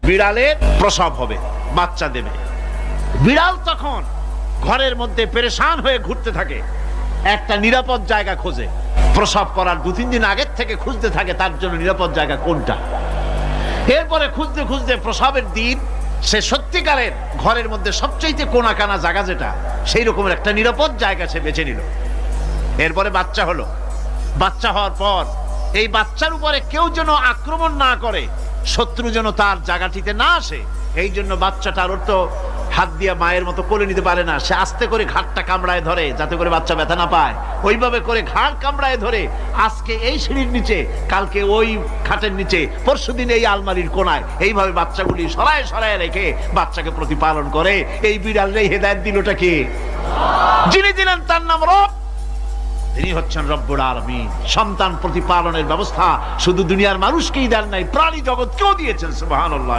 বিড়ালের প্রসব হবে, বাচ্চা দেবে। বিড়াল তখন ঘরের মধ্যে পেরেশান হয়ে ঘুরতে থাকে, একটা নিরাপদ জায়গা খোঁজে। প্রসব করার 2-3 দিন আগের থেকে খুঁজতে থাকে তার জন্য নিরাপদ জায়গা কোনটা। এরপরে খুঁজতে খুঁজতে প্রসবের দিন সে সত্যিকারের ঘরের মধ্যে সবচেয়ে কোনা কানা জায়গা যেটা, সেই রকমের একটা নিরাপদ জায়গা সে বেছে নিল। এরপরে বাচ্চা হলো। বাচ্চা হওয়ার পর এই বাচ্চার উপরে কেউ যেন আক্রমণ না করে, শত্রু যেন তার জায়গাটিতে না আসে, এই জন্য বাচ্চাটার ওর তো হাত দিয়ে মায়ের মতো কোলে নিতে পারে না, সে আস্তে করে ঘাটটা কামড়ায় ধরে যাতে করে বাচ্চা ব্যথা না পায়। ওইভাবে করে ঘাড় কামড়ায় ধরে আজকে এই সিঁড়ির নিচে, কালকে ওই খাটের নিচে, পরশুদিন এই আলমারির কোনায়, এইভাবে বাচ্চাগুলি সরায় সরায় রেখে বাচ্চাকে প্রতিপালন করে। এই বিড়ালটাই হেদায়েত দিলটা কে? যিনি দিলেন তার নাম রব, তিনি হচ্ছেন রব্বুল আলামিন। সন্তান প্রতিপালনের ব্যবস্থা শুধু দুনিয়ার মানুষকেই দেন নাই, প্রাণী জগৎকেও দিয়েছেন। সুবহানাল্লাহ।